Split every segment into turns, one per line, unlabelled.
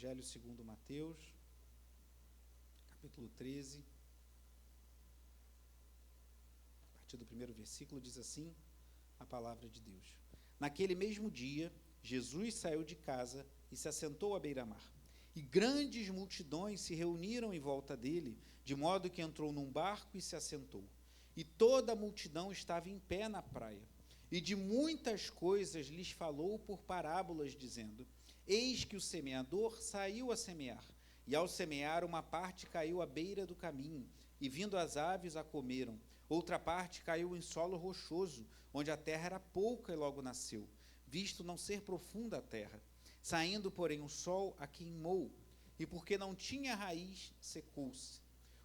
Evangelho segundo Mateus, capítulo 13, a partir do primeiro versículo, diz assim a palavra de Deus. Naquele mesmo dia, Jesus saiu de casa e se assentou à beira-mar. E grandes multidões se reuniram em volta dele, de modo que entrou num barco e se assentou. E toda a multidão estava em pé na praia. E de muitas coisas lhes falou por parábolas, dizendo: Eis que o semeador saiu a semear, e ao semear uma parte caiu à beira do caminho, e vindo as aves a comeram. Outra parte caiu em solo rochoso, onde a terra era pouca e logo nasceu, visto não ser profunda a terra. Saindo, porém, o sol a queimou, e porque não tinha raiz, secou-se.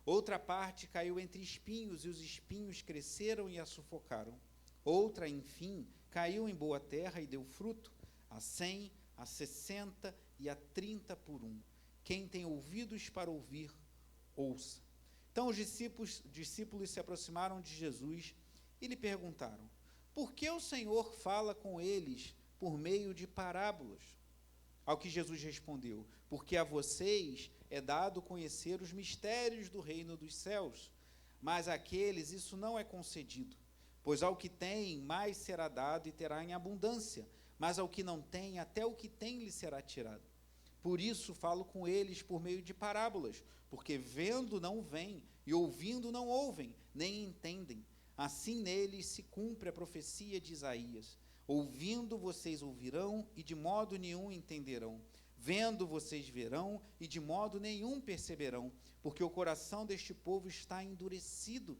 Outra parte caiu entre espinhos, e os espinhos cresceram e a sufocaram. Outra, enfim, caiu em boa terra e deu fruto, a 100, a 60 e a 30 por um. Quem tem ouvidos para ouvir, ouça. Então os discípulos se aproximaram de Jesus e lhe perguntaram: por que o Senhor fala com eles por meio de parábolas? Ao que Jesus respondeu: porque a vocês é dado conhecer os mistérios do reino dos céus, mas àqueles isso não é concedido. Pois ao que tem, mais será dado e terá em abundância, mas ao que não tem, até o que tem lhe será tirado. Por isso falo com eles por meio de parábolas, porque vendo não veem, e ouvindo não ouvem, nem entendem. Assim neles se cumpre a profecia de Isaías. Ouvindo vocês ouvirão, e de modo nenhum entenderão. Vendo vocês verão, e de modo nenhum perceberão, porque o coração deste povo está endurecido.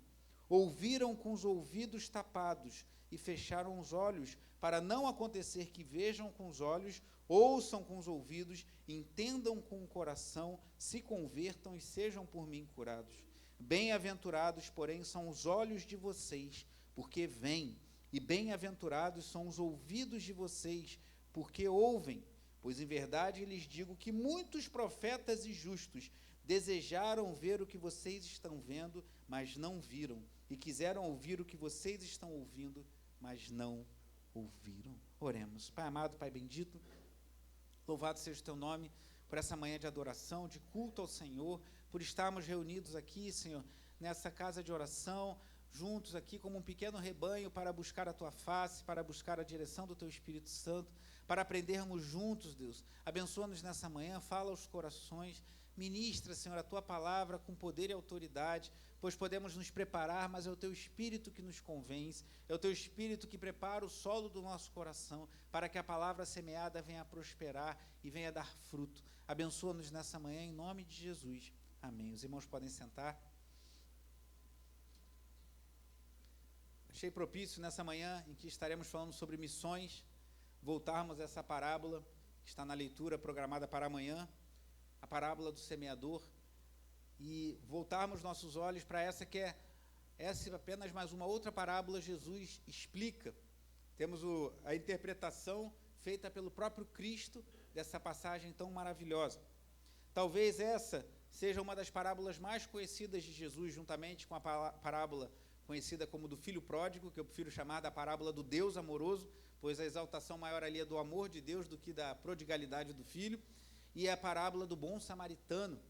Ouviram com os ouvidos tapados e fecharam os olhos, para não acontecer que vejam com os olhos, ouçam com os ouvidos, entendam com o coração, se convertam e sejam por mim curados. Bem-aventurados, porém, são os olhos de vocês, porque veem, e bem-aventurados são os ouvidos de vocês, porque ouvem. Pois em verdade lhes digo que muitos profetas e justos desejaram ver o que vocês estão vendo, mas não viram, e quiseram ouvir o que vocês estão ouvindo, mas não ouviram. Oremos. Pai amado, Pai bendito, louvado seja o teu nome por essa manhã de adoração, de culto ao Senhor, por estarmos reunidos aqui, Senhor, nessa casa de oração, juntos aqui como um pequeno rebanho para buscar a tua face, para buscar a direção do teu Espírito Santo, para aprendermos juntos, Deus. Abençoa-nos nessa manhã, fala aos corações, ministra, Senhor, a tua palavra com poder e autoridade, pois podemos nos preparar, mas é o teu Espírito que nos convence, é o teu Espírito que prepara o solo do nosso coração, para que a palavra semeada venha a prosperar e venha a dar fruto. Abençoa-nos nessa manhã, em nome de Jesus. Amém. Os irmãos podem sentar. Achei propício nessa manhã, em que estaremos falando sobre missões, voltarmos a essa parábola, que está na leitura programada para amanhã, a parábola do semeador, e voltarmos nossos olhos para essa que é apenas mais uma outra parábola. Jesus explica. Temos a interpretação feita pelo próprio Cristo dessa passagem tão maravilhosa. Talvez essa seja uma das parábolas mais conhecidas de Jesus, juntamente com a parábola conhecida como do filho pródigo, que eu prefiro chamar da parábola do Deus amoroso, pois a exaltação maior ali é do amor de Deus do que da prodigalidade do filho, e é a parábola do bom samaritano,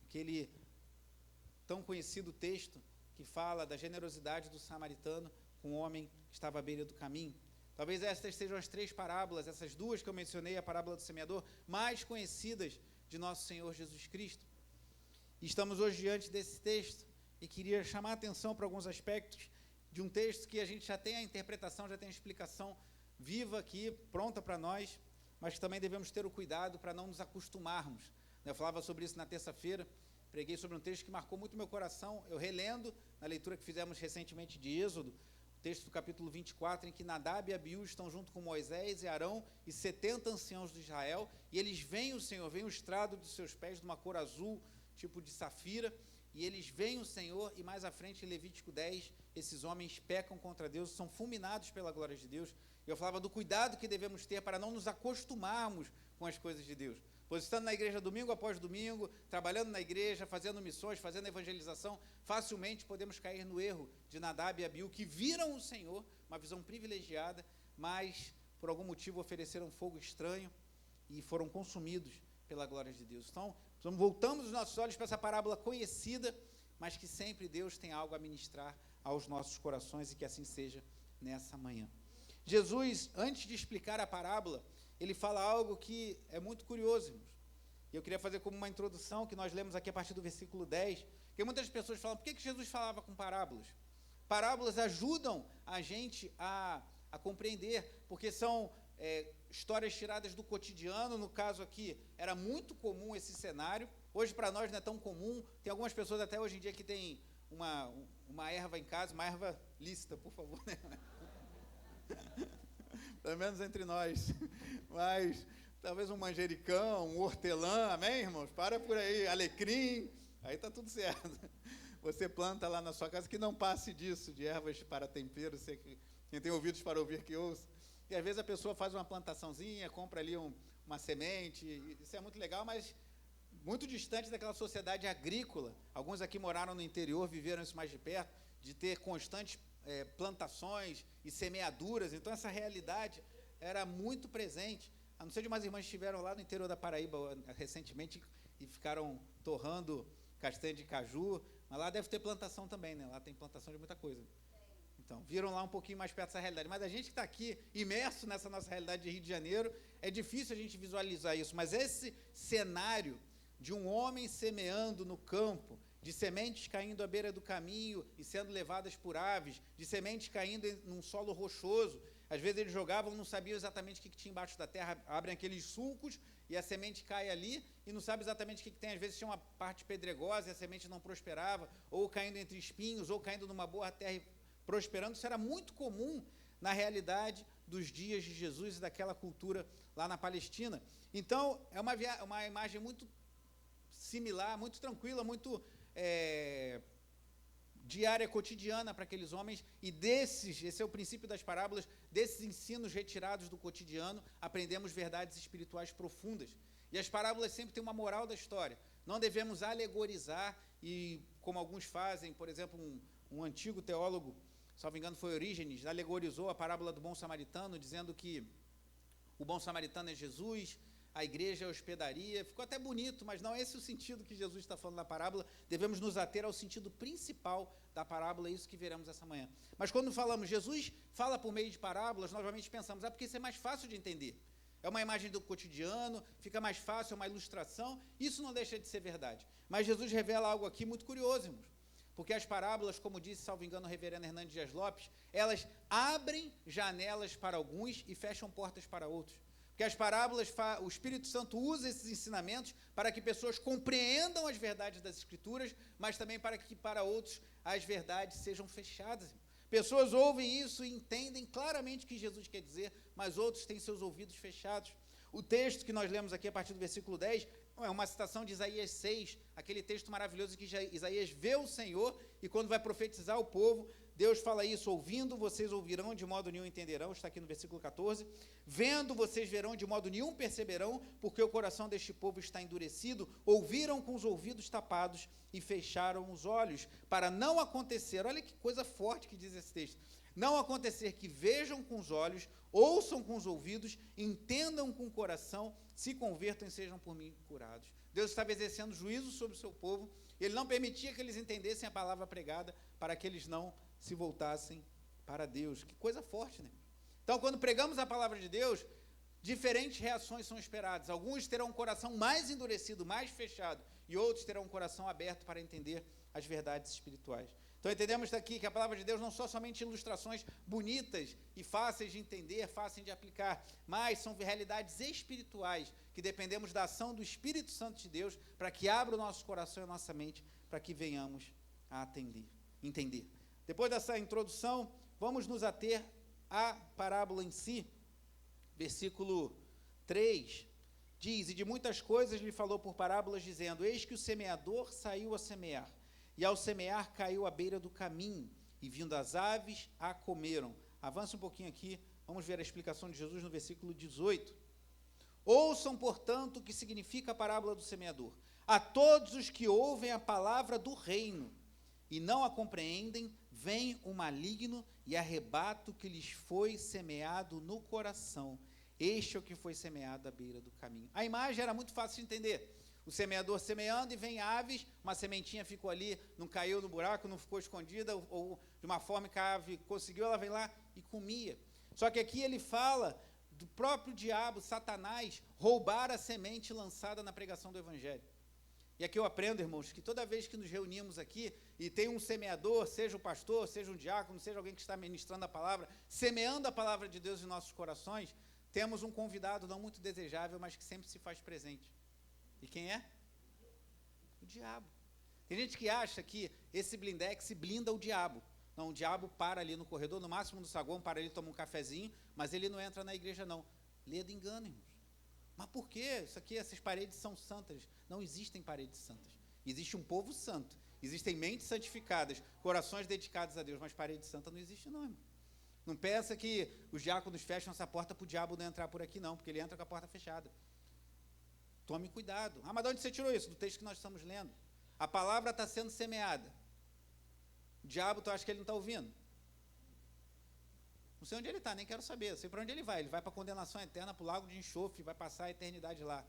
aquele tão conhecido texto que fala da generosidade do samaritano com o homem que estava à beira do caminho. Talvez estas sejam as três parábolas, essas duas que eu mencionei, a parábola do semeador, mais conhecidas de nosso Senhor Jesus Cristo. E estamos hoje diante desse texto e queria chamar a atenção para alguns aspectos de um texto que a gente já tem a interpretação, já tem a explicação viva aqui, pronta para nós, mas que também devemos ter o cuidado para não nos acostumarmos. Eu falava sobre isso na terça-feira, preguei sobre um texto que marcou muito meu coração, eu relendo na leitura que fizemos recentemente de Êxodo, o texto do capítulo 24, em que Nadab e Abiú estão junto com Moisés e Arão e 70 anciãos de Israel, e eles veem o Senhor, veem o estrado dos seus pés de uma cor azul, tipo de safira, e eles veem o Senhor, e mais à frente, em Levítico 10, esses homens pecam contra Deus, são fulminados pela glória de Deus. Eu falava do cuidado que devemos ter para não nos acostumarmos com as coisas de Deus. Pois estando na igreja domingo após domingo, trabalhando na igreja, fazendo missões, fazendo evangelização, facilmente podemos cair no erro de Nadab e Abiú, que viram o Senhor, uma visão privilegiada, mas por algum motivo ofereceram fogo estranho e foram consumidos pela glória de Deus. Então, voltamos os nossos olhos para essa parábola conhecida, mas que sempre Deus tem algo a ministrar aos nossos corações, e que assim seja nessa manhã. Jesus, antes de explicar a parábola, ele fala algo que é muito curioso, irmãos. E eu queria fazer como uma introdução, que nós lemos aqui a partir do versículo 10, porque muitas pessoas falam, por que Jesus falava com parábolas? Parábolas ajudam a gente a compreender, porque são histórias tiradas do cotidiano. No caso aqui, era muito comum esse cenário. Hoje, para nós, não é tão comum. Tem algumas pessoas até hoje em dia que tem uma erva em casa, uma erva lícita, por favor, né? Pelo menos entre nós. Mas talvez um manjericão, um hortelã, amém, irmãos? Para por aí, alecrim, aí está tudo certo. Você planta lá na sua casa, que não passe disso, de ervas para tempero. Quem tem ouvidos para ouvir, que ouça. E às vezes a pessoa faz uma plantaçãozinha, compra ali uma semente, isso é muito legal, mas muito distante daquela sociedade agrícola. Alguns aqui moraram no interior, viveram isso mais de perto, de ter constantes plantações e semeaduras. Então essa realidade era muito presente. A não ser de umas irmãs que estiveram lá no interior da Paraíba recentemente e ficaram torrando castanha de caju, mas lá deve ter plantação também, né? Lá tem plantação de muita coisa. Então, viram lá um pouquinho mais perto dessa realidade. Mas a gente que está aqui, imerso nessa nossa realidade de Rio de Janeiro, é difícil a gente visualizar isso. Mas esse cenário de um homem semeando no campo, de sementes caindo à beira do caminho e sendo levadas por aves, de sementes caindo num solo rochoso. Às vezes eles jogavam, não sabiam exatamente o que tinha embaixo da terra, abrem aqueles sulcos e a semente cai ali e não sabe exatamente o que tem. Às vezes tinha uma parte pedregosa e a semente não prosperava, ou caindo entre espinhos, ou caindo numa boa terra e prosperando. Isso era muito comum na realidade dos dias de Jesus e daquela cultura lá na Palestina. Então, é uma imagem muito similar, muito tranquila, muito diária, cotidiana para aqueles homens, e esse é o princípio das parábolas, desses ensinos retirados do cotidiano, aprendemos verdades espirituais profundas. E as parábolas sempre têm uma moral da história. Não devemos alegorizar, e como alguns fazem, por exemplo, um antigo teólogo, salvo engano foi Orígenes, alegorizou a parábola do bom samaritano, dizendo que o bom samaritano é Jesus, a igreja é a hospedaria. Ficou até bonito, mas não é esse o sentido que Jesus está falando na parábola. Devemos nos ater ao sentido principal da parábola, é isso que veremos essa manhã. Mas quando falamos, Jesus fala por meio de parábolas, nós normalmente pensamos, porque isso é mais fácil de entender. É uma imagem do cotidiano, fica mais fácil, é uma ilustração. Isso não deixa de ser verdade. Mas Jesus revela algo aqui muito curioso, irmãos. Porque as parábolas, como disse, salvo engano, o reverendo Hernandes Dias Lopes, elas abrem janelas para alguns e fecham portas para outros. Porque as parábolas, o Espírito Santo usa esses ensinamentos para que pessoas compreendam as verdades das Escrituras, mas também para que para outros as verdades sejam fechadas. Pessoas ouvem isso e entendem claramente o que Jesus quer dizer, mas outros têm seus ouvidos fechados. O texto que nós lemos aqui a partir do versículo 10 é uma citação de Isaías 6, aquele texto maravilhoso que Isaías vê o Senhor e quando vai profetizar o povo, Deus fala isso: ouvindo, vocês ouvirão, de modo nenhum entenderão, está aqui no versículo 14, vendo, vocês verão, de modo nenhum perceberão, porque o coração deste povo está endurecido, ouviram com os ouvidos tapados e fecharam os olhos, para não acontecer, olha que coisa forte que diz esse texto, não acontecer que vejam com os olhos, ouçam com os ouvidos, entendam com o coração, se convertam e sejam por mim curados. Deus estava exercendo juízo sobre o seu povo, ele não permitia que eles entendessem a palavra pregada, para que eles não se voltassem para Deus. Que coisa forte, né? Então, quando pregamos a palavra de Deus, diferentes reações são esperadas. Alguns terão um coração mais endurecido, mais fechado, e outros terão um coração aberto para entender as verdades espirituais. Então, entendemos daqui que a palavra de Deus não são somente ilustrações bonitas e fáceis de entender, fáceis de aplicar, mas são realidades espirituais que dependemos da ação do Espírito Santo de Deus para que abra o nosso coração e a nossa mente para que venhamos a entender. Depois dessa introdução, vamos nos ater à parábola em si. Versículo 3 diz: e de muitas coisas lhe falou por parábolas, dizendo: eis que o semeador saiu a semear, e ao semear caiu à beira do caminho, e vindo as aves a comeram. Avança um pouquinho aqui, vamos ver a explicação de Jesus no versículo 18. Ouçam, portanto, o que significa a parábola do semeador. A todos os que ouvem a palavra do reino e não a compreendem, vem o maligno e arrebata o que lhes foi semeado no coração. Este é o que foi semeado à beira do caminho. A imagem era muito fácil de entender. O semeador semeando e vem aves, uma sementinha ficou ali, não caiu no buraco, não ficou escondida, ou de uma forma que a ave conseguiu, ela vem lá e comia. Só que aqui ele fala do próprio diabo, Satanás, roubar a semente lançada na pregação do Evangelho. E aqui eu aprendo, irmãos, que toda vez que nos reunimos aqui e tem um semeador, seja o pastor, seja um diácono, seja alguém que está ministrando a palavra, semeando a palavra de Deus em nossos corações, temos um convidado não muito desejável, mas que sempre se faz presente. E quem é? O diabo. Tem gente que acha que esse blindex blinda o diabo. Não, o diabo para ali no corredor, no máximo no saguão, para ali, toma um cafezinho, mas ele não entra na igreja, não. Lê do engano, irmãos. Mas por quê? Isso aqui, essas paredes são santas. Não existem paredes santas. Existe um povo santo. Existem mentes santificadas, corações dedicados a Deus, mas parede santa não existe, não, irmão. Não pensa que os diáconos fecham essa porta para o diabo não entrar por aqui, não, porque ele entra com a porta fechada. Tome cuidado. Ah, mas de onde você tirou isso? Do texto que nós estamos lendo. A palavra está sendo semeada. O diabo, tu acha que ele não está ouvindo? Não sei onde ele está, nem quero saber. Não sei para onde ele vai. Ele vai para a condenação eterna, para o lago de enxofre, vai passar a eternidade lá.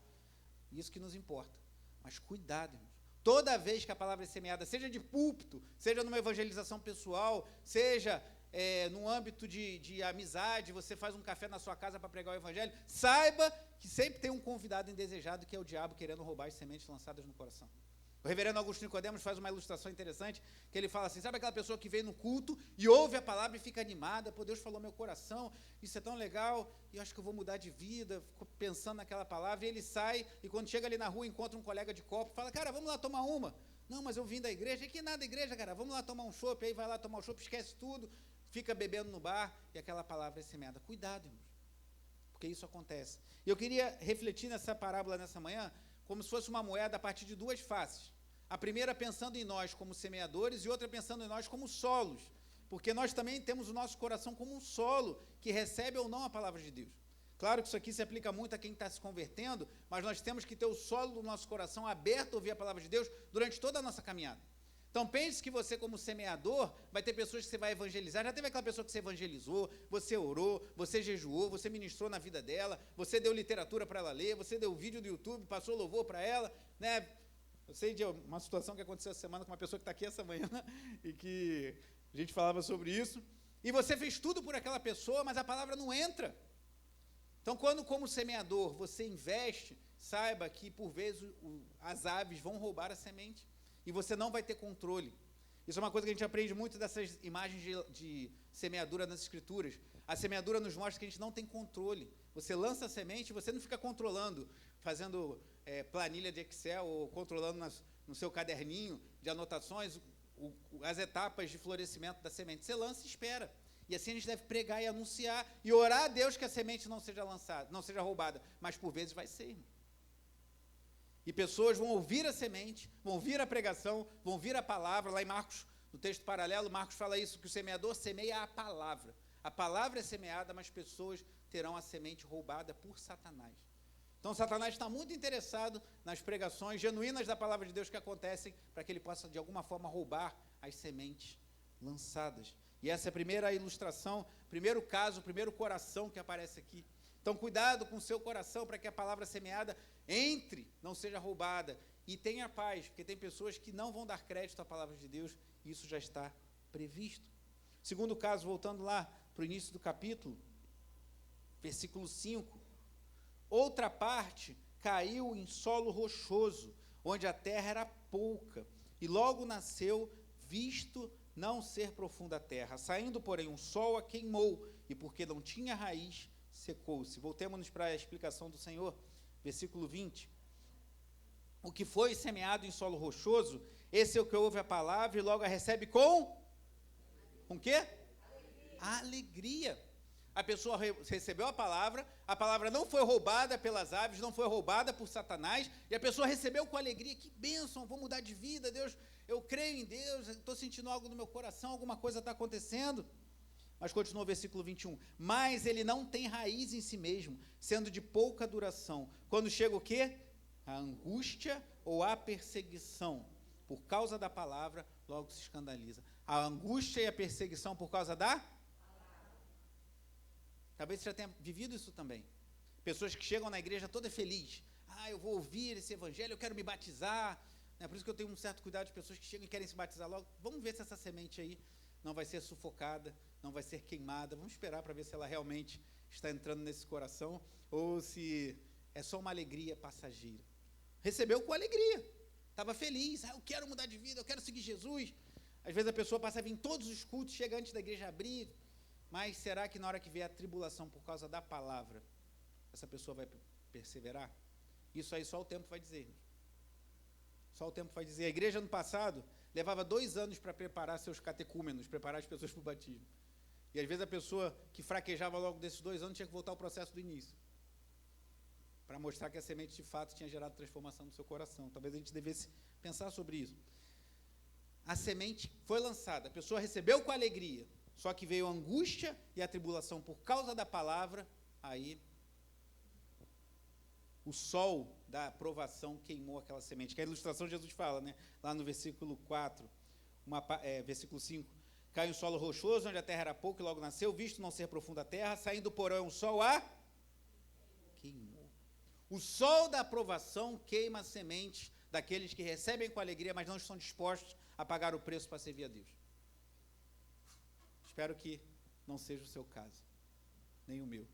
Isso que nos importa. Mas cuidado, irmãos. Toda vez que a palavra é semeada, seja de púlpito, seja numa evangelização pessoal, seja no âmbito de amizade, você faz um café na sua casa para pregar o evangelho, saiba que sempre tem um convidado indesejado, que é o diabo querendo roubar as sementes lançadas no coração. O reverendo Augusto Nicodemos faz uma ilustração interessante, que ele fala assim, sabe aquela pessoa que veio no culto e ouve a palavra e fica animada, pô, Deus falou meu coração, isso é tão legal, e eu acho que eu vou mudar de vida, ficou pensando naquela palavra, e ele sai, e quando chega ali na rua, encontra um colega de copo, fala, cara, vamos lá tomar uma. Não, mas eu vim da igreja, e que nada igreja, cara, vamos lá tomar um chopp, aí vai lá tomar um chopp, esquece tudo, fica bebendo no bar, e aquela palavra é semeada. Cuidado, irmãos, porque isso acontece. E eu queria refletir nessa parábola nessa manhã, como se fosse uma moeda a partir de duas faces. A primeira pensando em nós como semeadores e outra pensando em nós como solos, porque nós também temos o nosso coração como um solo que recebe ou não a palavra de Deus. Claro que isso aqui se aplica muito a quem está se convertendo, mas nós temos que ter o solo do nosso coração aberto a ouvir a palavra de Deus durante toda a nossa caminhada. Então pense que você como semeador vai ter pessoas que você vai evangelizar, já teve aquela pessoa que você evangelizou, você orou, você jejuou, você ministrou na vida dela, você deu literatura para ela ler, você deu vídeo do YouTube, passou louvor para ela, né? Eu sei de uma situação que aconteceu essa semana com uma pessoa que está aqui essa manhã e que a gente falava sobre isso. E você fez tudo por aquela pessoa, mas a palavra não entra. Então, quando como semeador você investe, saiba que por vezes as aves vão roubar a semente e você não vai ter controle. Isso é uma coisa que a gente aprende muito dessas imagens de semeadura nas Escrituras. A semeadura nos mostra que a gente não tem controle. Você lança a semente, você não fica controlando, fazendo planilha de Excel ou controlando no seu caderninho de anotações as etapas de florescimento da semente. Você lança e espera. E assim a gente deve pregar e anunciar e orar a Deus que a semente não seja lançada, não seja roubada. Mas por vezes vai ser, irmão. E pessoas vão ouvir a semente, vão ouvir a pregação, vão ouvir a palavra. Lá em Marcos, no texto paralelo, Marcos fala isso, que o semeador semeia a palavra. A palavra é semeada, mas pessoas terão a semente roubada por Satanás. Então, Satanás está muito interessado nas pregações genuínas da palavra de Deus que acontecem, para que ele possa, de alguma forma, roubar as sementes lançadas. E essa é a primeira ilustração, primeiro caso, primeiro coração que aparece aqui. Então, cuidado com o seu coração, para que a palavra semeada entre, não seja roubada, e tenha paz, porque tem pessoas que não vão dar crédito à palavra de Deus, e isso já está previsto. Segundo caso, voltando lá para o início do capítulo, versículo 5, outra parte caiu em solo rochoso, onde a terra era pouca, e logo nasceu, visto não ser profunda a terra. Saindo, porém, um sol a queimou, e porque não tinha raiz, secou-se. Voltemos para a explicação do Senhor, versículo 20. O que foi semeado em solo rochoso, esse é o que ouve a palavra e logo a recebe com quê? Alegria. A pessoa recebeu a palavra não foi roubada pelas aves, não foi roubada por Satanás, e a pessoa recebeu com alegria. Que bênção, vou mudar de vida, Deus, eu creio em Deus, estou sentindo algo no meu coração, alguma coisa está acontecendo. Mas continua o versículo 21. Mas ele não tem raiz em si mesmo, sendo de pouca duração. Quando chega o quê? A angústia ou a perseguição, por causa da palavra, logo se escandaliza. A angústia e a perseguição por causa da? Talvez você já tenha vivido isso também. Pessoas que chegam na igreja toda feliz. Eu vou ouvir esse evangelho, eu quero me batizar. Por isso que eu tenho um certo cuidado de pessoas que chegam e querem se batizar logo. Vamos ver se essa semente aí não vai ser sufocada, não vai ser queimada. Vamos esperar para ver se ela realmente está entrando nesse coração ou se é só uma alegria passageira. Recebeu com alegria, estava feliz. Eu quero mudar de vida, eu quero seguir Jesus. Às vezes a pessoa passa a vir em todos os cultos, chega antes da igreja abrir. Mas será que na hora que vier a tribulação por causa da palavra, essa pessoa vai perseverar? Isso aí só o tempo vai dizer. Só o tempo vai dizer. A igreja no passado levava 2 anos para preparar seus catecúmenos, preparar as pessoas para o batismo. E às vezes a pessoa que fraquejava logo desses 2 anos tinha que voltar ao processo do início, para mostrar que a semente de fato tinha gerado transformação no seu coração. Talvez a gente devesse pensar sobre isso. A semente foi lançada, a pessoa recebeu com alegria, só que veio a angústia e a tribulação por causa da palavra, aí o sol da aprovação queimou aquela semente. Que a ilustração Jesus fala, lá no versículo 4, versículo 5. Cai um solo rochoso, onde a terra era pouco e logo nasceu, visto não ser profunda a terra, saindo do porão um sol queimou. O sol da aprovação queima a semente daqueles que recebem com alegria, mas não estão dispostos a pagar o preço para servir a Deus. Espero que não seja o seu caso, nem o meu.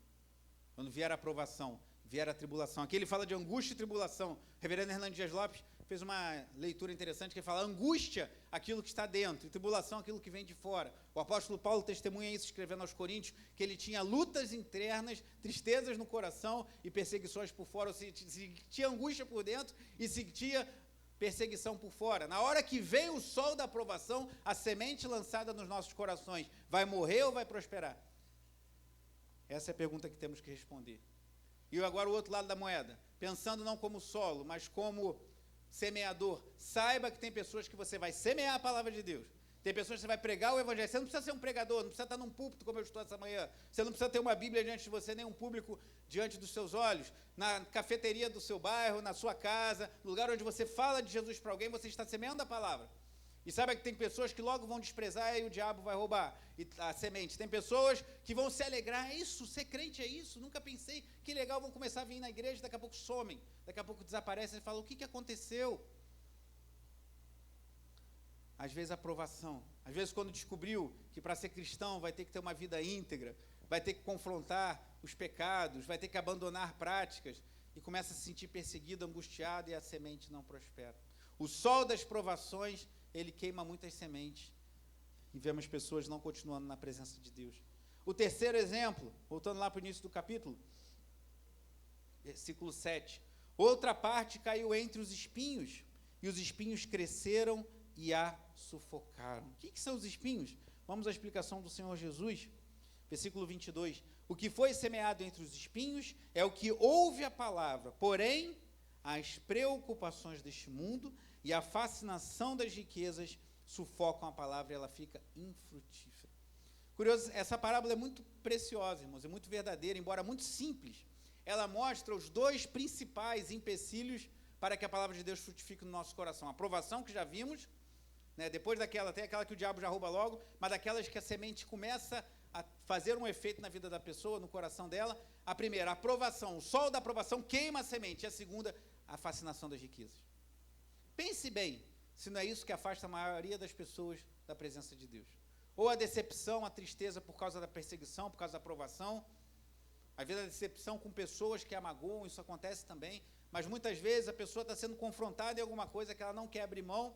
Quando vier a aprovação, vier a tribulação. Aqui ele fala de angústia e tribulação. O reverendo Hernando Dias Lopes fez uma leitura interessante, que ele fala angústia, aquilo que está dentro, e tribulação, aquilo que vem de fora. O apóstolo Paulo testemunha isso, escrevendo aos Coríntios, que ele tinha lutas internas, tristezas no coração e perseguições por fora, ou seja, tinha angústia por dentro e sentia perseguição por fora. Na hora que veio o sol da aprovação, a semente lançada nos nossos corações, vai morrer ou vai prosperar? Essa é a pergunta que temos que responder. E agora o outro lado da moeda, pensando não como solo, mas como semeador. Saiba que tem pessoas que você vai semear a palavra de Deus. Tem pessoas que você vai pregar o evangelho. Você não precisa ser um pregador, não precisa estar num púlpito como eu estou essa manhã. Você não precisa ter uma Bíblia diante de você, nem um público diante dos seus olhos. Na cafeteria do seu bairro, na sua casa, no lugar onde você fala de Jesus para alguém, você está semeando a palavra. E saiba que tem pessoas que logo vão desprezar e o diabo vai roubar a semente. Tem pessoas que vão se alegrar. É isso, ser crente é isso. Nunca pensei. Que legal, vão começar a vir na igreja, daqui a pouco somem. Daqui a pouco desaparecem e falam, o que aconteceu? Às vezes a aprovação. Às vezes quando descobriu que para ser cristão vai ter que ter uma vida íntegra, vai ter que confrontar os pecados, vai ter que abandonar práticas e começa a se sentir perseguido, angustiado e a semente não prospera. O sol das provações, ele queima muitas sementes e vemos pessoas não continuando na presença de Deus. O terceiro exemplo, voltando lá para o início do capítulo, versículo 7. Outra parte caiu entre os espinhos, e os espinhos cresceram e a sufocaram. O que são os espinhos? Vamos à explicação do Senhor Jesus, versículo 22. O que foi semeado entre os espinhos é o que ouve a palavra, porém, as preocupações deste mundo e a fascinação das riquezas sufocam a palavra e ela fica infrutífera. Curioso, essa parábola é muito preciosa, irmãos, é muito verdadeira, embora muito simples. Ela mostra os 2 principais empecilhos para que a palavra de Deus frutifique no nosso coração. A aprovação, que já vimos, depois daquela, tem aquela que o diabo já rouba logo, mas daquelas que a semente começa a fazer um efeito na vida da pessoa, no coração dela. A primeira, a aprovação, o sol da aprovação queima a semente. E a segunda, a fascinação das riquezas. Pense bem, se não é isso que afasta a maioria das pessoas da presença de Deus. Ou a decepção, a tristeza por causa da perseguição, por causa da aprovação. Às vezes a decepção com pessoas que a magoam, isso acontece também. Mas muitas vezes a pessoa está sendo confrontada em alguma coisa que ela não quer abrir mão,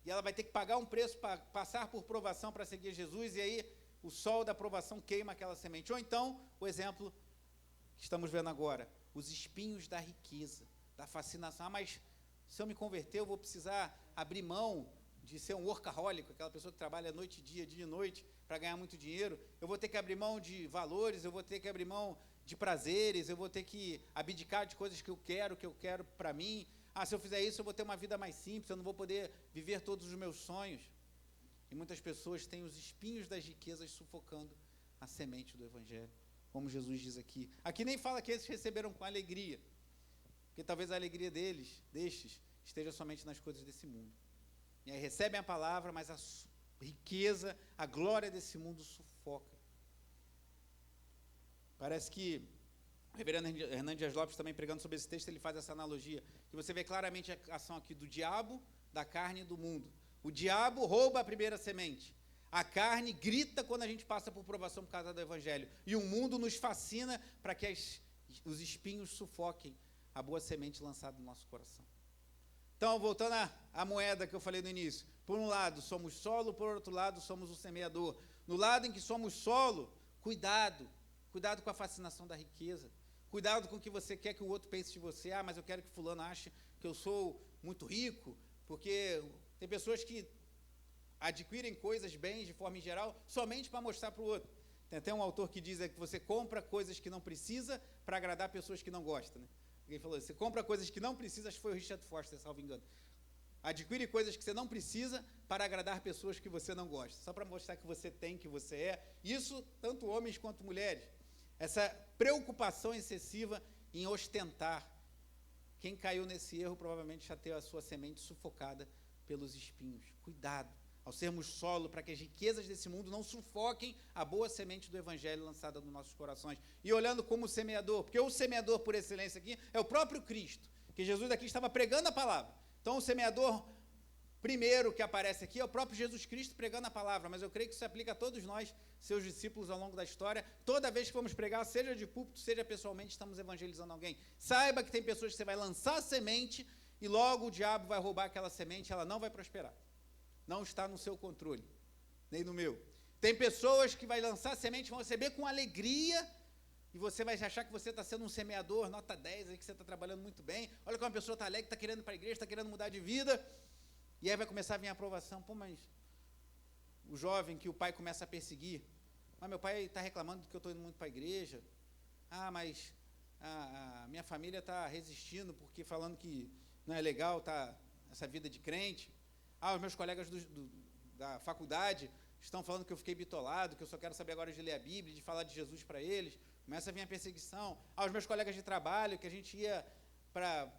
e ela vai ter que pagar um preço para passar por provação para seguir Jesus, e aí o sol da provação queima aquela semente. Ou então, o exemplo que estamos vendo agora, os espinhos da riqueza, da fascinação. Mas se eu me converter, eu vou precisar abrir mão de ser um workaholic, aquela pessoa que trabalha noite e dia e noite, para ganhar muito dinheiro. Eu vou ter que abrir mão de valores, eu vou ter que abrir mão de prazeres, eu vou ter que abdicar de coisas que eu quero para mim. Se eu fizer isso, eu vou ter uma vida mais simples, eu não vou poder viver todos os meus sonhos. E muitas pessoas têm os espinhos das riquezas sufocando a semente do Evangelho, como Jesus diz aqui. Aqui nem fala que eles receberam com alegria, porque talvez a alegria destes, esteja somente nas coisas desse mundo. E aí recebem a palavra, mas a riqueza, a glória desse mundo sufoca. Parece que O reverendo Hernandes Dias Lopes, também pregando sobre esse texto, ele faz essa analogia, que você vê claramente a ação aqui do diabo, da carne e do mundo. O diabo rouba a primeira semente. A carne grita quando a gente passa por provação por causa do evangelho. E o mundo nos fascina para que os espinhos sufoquem a boa semente lançada no nosso coração. Então, voltando à moeda que eu falei no início. Por um lado, somos solo, por outro lado, somos o semeador. No lado em que somos solo, cuidado com a fascinação da riqueza. Cuidado com o que você quer que o outro pense de você. Ah, mas eu quero que fulano ache que eu sou muito rico, porque tem pessoas que adquirem coisas, bens, de forma em geral, somente para mostrar para o outro. Tem até um autor que diz que você compra coisas que não precisa para agradar pessoas que não gostam. Né? Alguém falou, você compra coisas que não precisa, acho que foi o Richard Foster, salvo engano. Adquire coisas que você não precisa para agradar pessoas que você não gosta, só para mostrar que você tem, que você é. Isso, tanto homens quanto mulheres. Essa preocupação excessiva em ostentar. Quem caiu nesse erro provavelmente já teve a sua semente sufocada pelos espinhos. Cuidado, ao sermos solo, para que as riquezas desse mundo não sufoquem a boa semente do evangelho lançada nos nossos corações. E olhando como semeador, porque o semeador por excelência aqui é o próprio Cristo, que Jesus aqui estava pregando a palavra. Então, o semeador primeiro que aparece aqui é o próprio Jesus Cristo pregando a palavra, mas eu creio que isso se aplica a todos nós, seus discípulos, ao longo da história. Toda vez que vamos pregar, seja de púlpito, seja pessoalmente, estamos evangelizando alguém. Saiba que tem pessoas que você vai lançar a semente e logo o diabo vai roubar aquela semente, ela não vai prosperar. Não está no seu controle, nem no meu. Tem pessoas que vai lançar a semente, vão receber com alegria, e você vai achar que você está sendo um semeador, nota 10, aí que você está trabalhando muito bem. Olha como a pessoa está alegre, está querendo ir para a igreja, está querendo mudar de vida. E aí vai começar a vir a aprovação. Pô, mas o jovem que o pai começa a perseguir. Mas meu pai está reclamando que eu estou indo muito para a igreja. Ah, mas a minha família está resistindo porque falando que não é legal essa vida de crente. Ah, os meus colegas da faculdade estão falando que eu fiquei bitolado, que eu só quero saber agora de ler a Bíblia, de falar de Jesus para eles. Começa a vir a perseguição. Ah, os meus colegas de trabalho, que a gente ia para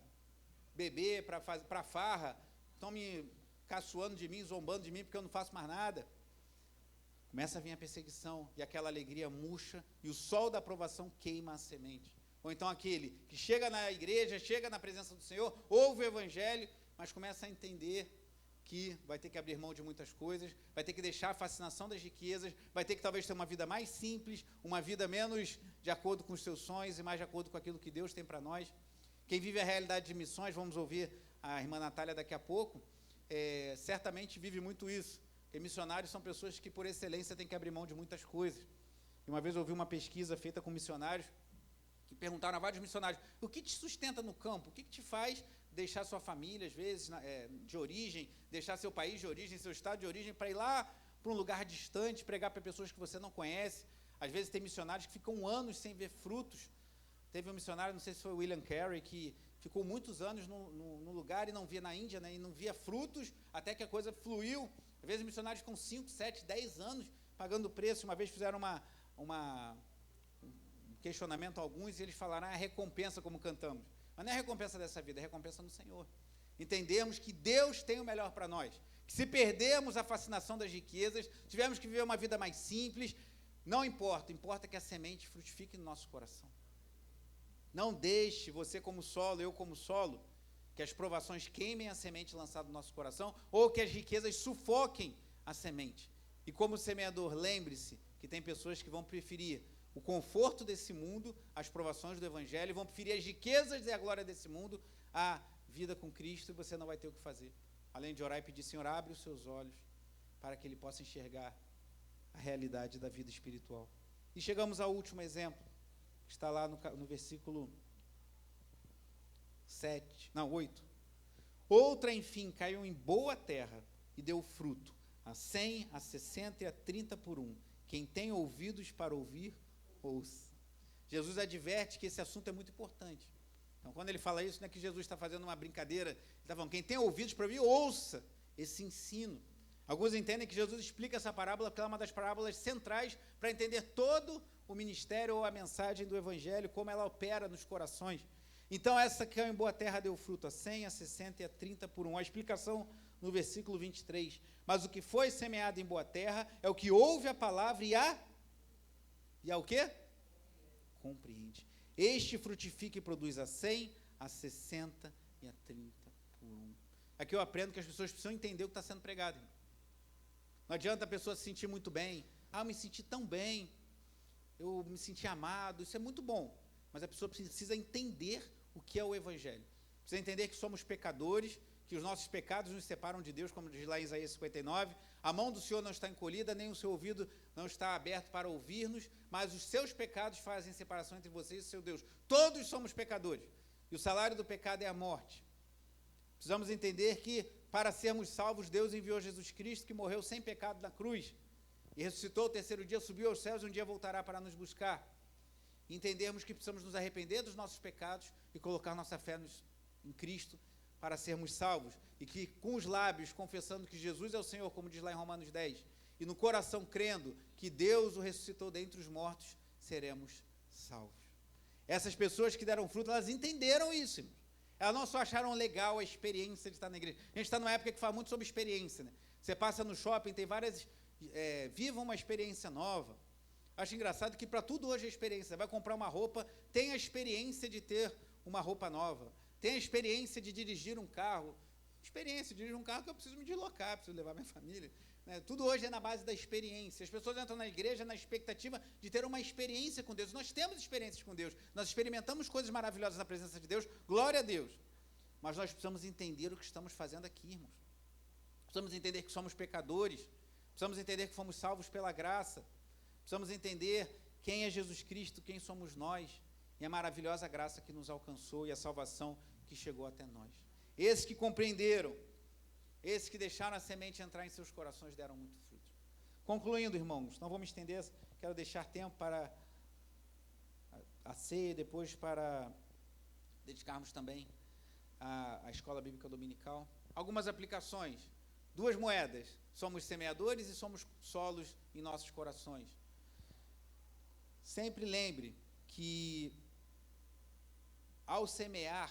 beber, para farra, estão me caçoando de mim, zombando de mim, porque eu não faço mais nada. Começa a vir a perseguição, e aquela alegria murcha, e o sol da aprovação queima a semente. Ou então aquele que chega na igreja, chega na presença do Senhor, ouve o evangelho, mas começa a entender que vai ter que abrir mão de muitas coisas, vai ter que deixar a fascinação das riquezas, vai ter que talvez ter uma vida mais simples, uma vida menos de acordo com os seus sonhos e mais de acordo com aquilo que Deus tem para nós. Quem vive a realidade de missões, vamos ouvir a irmã Natália daqui a pouco, certamente vive muito isso, porque missionários são pessoas que por excelência têm que abrir mão de muitas coisas. E uma vez eu ouvi uma pesquisa feita com missionários, que perguntaram a vários missionários, o que te sustenta no campo? O que te faz deixar sua família, às vezes, de origem, deixar seu país de origem, seu estado de origem, para ir lá para um lugar distante, pregar para pessoas que você não conhece? Às vezes tem missionários que ficam anos sem ver frutos. Teve um missionário, não sei se foi o William Carey, que ficou muitos anos no lugar e não via na Índia, né, e não via frutos, até que a coisa fluiu. Às vezes missionários com 5, 7, 10 anos pagando preço. Uma vez fizeram um questionamento a alguns e eles falaram, a recompensa, como cantamos. Mas não é a recompensa dessa vida, é a recompensa no Senhor. Entendermos que Deus tem o melhor para nós. Que se perdermos a fascinação das riquezas, tivermos que viver uma vida mais simples, não importa, importa que a semente frutifique no nosso coração. Não deixe você como solo, eu como solo, que as provações queimem a semente lançada no nosso coração, ou que as riquezas sufoquem a semente. E como semeador, lembre-se que tem pessoas que vão preferir o conforto desse mundo, as provações do evangelho, vão preferir as riquezas e a glória desse mundo, à vida com Cristo, e você não vai ter o que fazer. Além de orar e pedir, Senhor, abre os seus olhos, para que Ele possa enxergar a realidade da vida espiritual. E chegamos ao último exemplo, que está lá no versículo 8. Outra, enfim, caiu em boa terra e deu fruto, a 100, a 60 e a 30 por um. Quem tem ouvidos para ouvir, ouça. Jesus adverte que esse assunto é muito importante. Então, quando ele fala isso, não é que Jesus está fazendo uma brincadeira, ele está falando, quem tem ouvidos para ouvir, ouça esse ensino. Alguns entendem que Jesus explica essa parábola porque ela é uma das parábolas centrais para entender todo o ministério ou a mensagem do evangelho, como ela opera nos corações. Então, essa que caiu em boa terra deu fruto a 100, a 60 e a 30 por um. A explicação no versículo 23. Mas o que foi semeado em boa terra é o que ouve a palavra e a o quê? Compreende. este frutifica e produz a 100, a 60 e a 30 por um. Aqui eu aprendo que as pessoas precisam entender o que está sendo pregado. Não adianta a pessoa se sentir muito bem. Eu me senti tão bem, eu me senti amado, isso é muito bom. Mas a pessoa precisa entender o que é o Evangelho. Precisa entender que somos pecadores, que os nossos pecados nos separam de Deus, como diz lá em Isaías 59. A mão do Senhor não está encolhida, nem o seu ouvido não está aberto para ouvir-nos, mas os seus pecados fazem separação entre vocês e o seu Deus. Todos somos pecadores, e o salário do pecado é a morte. Precisamos entender que, para sermos salvos, Deus enviou Jesus Cristo, que morreu sem pecado na cruz, e ressuscitou o terceiro dia, subiu aos céus, e um dia voltará para nos buscar. E entendermos que precisamos nos arrepender dos nossos pecados e colocar nossa fé em Cristo para sermos salvos. E que com os lábios, confessando que Jesus é o Senhor, como diz lá em Romanos 10, e no coração crendo que Deus o ressuscitou dentre os mortos, seremos salvos. Essas pessoas que deram fruto, elas entenderam isso, irmãos. Elas não só acharam legal a experiência de estar na igreja. A gente está numa época que fala muito sobre experiência, né? Você passa no shopping, tem várias... viva uma experiência nova. Acho engraçado que para tudo hoje é experiência. Você vai comprar uma roupa, tem a experiência de ter uma roupa nova. Tem a experiência de dirigir um carro. Experiência, dirigir um carro que eu preciso me deslocar, preciso levar minha família. Né? Tudo hoje é na base da experiência. As pessoas entram na igreja na expectativa de ter uma experiência com Deus. Nós temos experiências com Deus. Nós experimentamos coisas maravilhosas na presença de Deus. Glória a Deus. Mas nós precisamos entender o que estamos fazendo aqui, irmãos. Precisamos entender que somos pecadores. Precisamos entender que fomos salvos pela graça. Precisamos entender quem é Jesus Cristo, quem somos nós, e a maravilhosa graça que nos alcançou e a salvação que chegou até nós. Esses que compreenderam, esses que deixaram a semente entrar em seus corações, deram muito fruto. Concluindo, irmãos, não vou me estender, quero deixar tempo para a ceia, depois para dedicarmos também à escola bíblica dominical. Algumas aplicações, 2 moedas, somos semeadores e somos solos em nossos corações. Sempre lembre que, ao semear,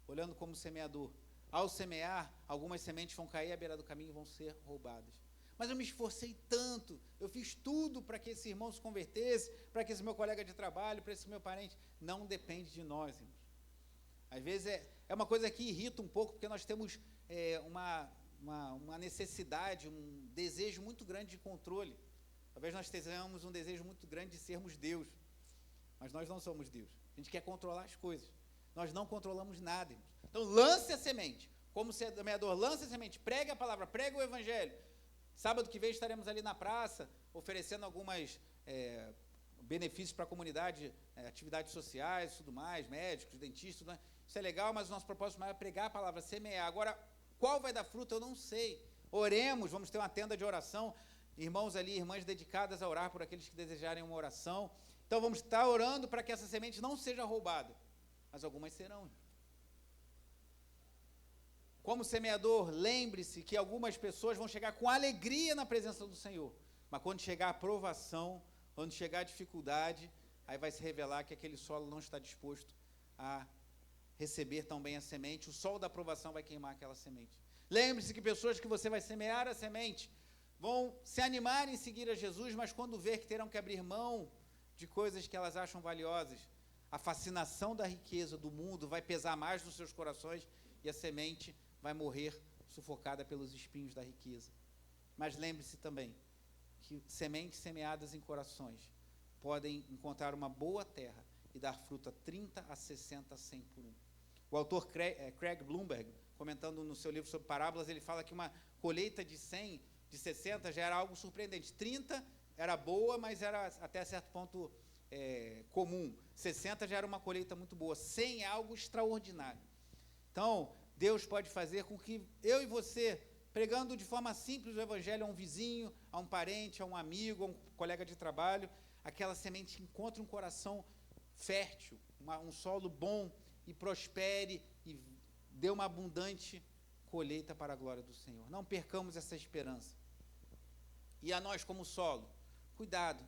olhando como semeador, ao semear, algumas sementes vão cair à beira do caminho e vão ser roubadas. Mas eu me esforcei tanto, eu fiz tudo para que esse irmão se convertesse, para que esse meu colega de trabalho, para esse meu parente. Não depende de nós, irmãos. Às vezes é uma coisa que irrita um pouco, porque nós temos uma necessidade, um desejo muito grande de controle. Talvez nós tenhamos um desejo muito grande de sermos Deus, mas nós não somos Deus. A gente quer controlar as coisas. Nós não controlamos nada, irmãos. Então, lance a semente. Como semeador, lance a semente. Pregue a palavra, pregue o evangelho. Sábado que vem estaremos ali na praça, oferecendo algumas benefícios para a comunidade, atividades sociais, tudo mais, médicos, dentistas, tudo mais. Isso é legal, mas o nosso propósito maior é pregar a palavra, semear. Agora, qual vai dar fruto, eu não sei. Oremos, vamos ter uma tenda de oração. Irmãos ali, irmãs dedicadas a orar por aqueles que desejarem uma oração. Então, vamos estar orando para que essa semente não seja roubada. Mas algumas serão. Como semeador, lembre-se que algumas pessoas vão chegar com alegria na presença do Senhor. Mas quando chegar a provação, quando chegar a dificuldade, aí vai se revelar que aquele solo não está disposto a receber tão bem a semente. O sol da aprovação vai queimar aquela semente. Lembre-se que pessoas que você vai semear a semente vão se animar em seguir a Jesus, mas quando ver que terão que abrir mão de coisas que elas acham valiosas, a fascinação da riqueza do mundo vai pesar mais nos seus corações e a semente vai morrer sufocada pelos espinhos da riqueza. Mas lembre-se também que sementes semeadas em corações podem encontrar uma boa terra e dar fruto a 30, a 60, a 100 por um. O autor Craig Blomberg, comentando no seu livro sobre parábolas, ele fala que uma colheita de 100, de 60 já era algo surpreendente. 30 era boa, mas era até certo ponto comum. 60 já era uma colheita muito boa. 100 é algo extraordinário. Então, Deus pode fazer com que eu e você, pregando de forma simples o evangelho a um vizinho, a um parente, a um amigo, a um colega de trabalho, aquela semente encontre um coração fértil, um solo bom e prospere e dê uma abundante colheita para a glória do Senhor. Não percamos essa esperança. E a nós, como solo, cuidado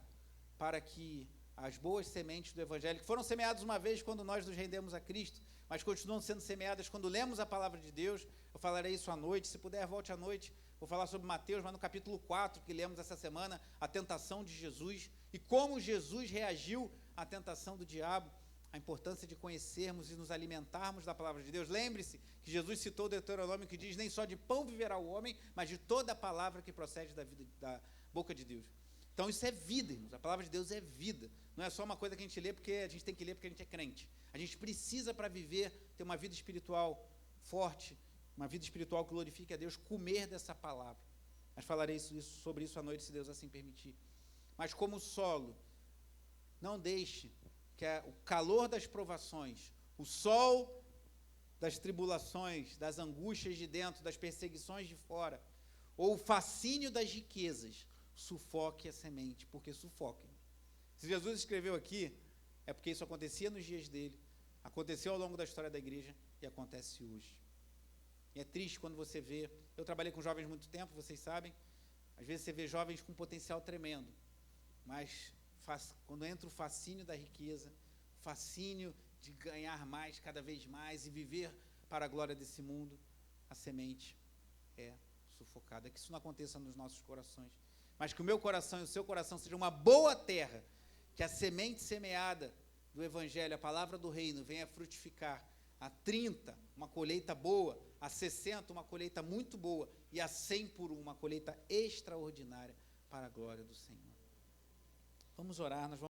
para que as boas sementes do evangelho, que foram semeadas uma vez quando nós nos rendemos a Cristo, mas continuam sendo semeadas quando lemos a palavra de Deus. Eu falarei isso à noite, se puder volte à noite, vou falar sobre Mateus, mas no capítulo 4, que lemos essa semana, a tentação de Jesus, e como Jesus reagiu à tentação do diabo. a importância de conhecermos e nos alimentarmos da palavra de Deus. Lembre-se que Jesus citou o Deuteronômio que diz: nem só de pão viverá o homem, mas de toda a palavra que procede da boca de Deus. Então isso é vida, irmãos. A palavra de Deus é vida. Não é só uma coisa que a gente lê porque a gente tem que ler porque a gente é crente. A gente precisa, para viver, ter uma vida espiritual forte, uma vida espiritual que glorifique a Deus, comer dessa palavra. Mas falarei sobre isso à noite, se Deus assim permitir. Mas como solo, não deixe que o calor das provações, o sol das tribulações, das angústias de dentro, das perseguições de fora, ou o fascínio das riquezas, sufoque a semente, porque sufoquem. Se Jesus escreveu aqui, é porque isso acontecia nos dias dele, aconteceu ao longo da história da igreja e acontece hoje. E é triste quando você vê, eu trabalhei com jovens muito tempo, vocês sabem, às vezes você vê jovens com potencial tremendo, mas quando entra o fascínio da riqueza, o fascínio de ganhar mais, cada vez mais, e viver para a glória desse mundo, a semente é sufocada. Que isso não aconteça nos nossos corações, mas que o meu coração e o seu coração sejam uma boa terra, que a semente semeada do Evangelho, a palavra do reino, venha frutificar a 30, uma colheita boa, a 60, uma colheita muito boa, e a 100 por 1, uma colheita extraordinária para a glória do Senhor. Vamos orar, nós vamos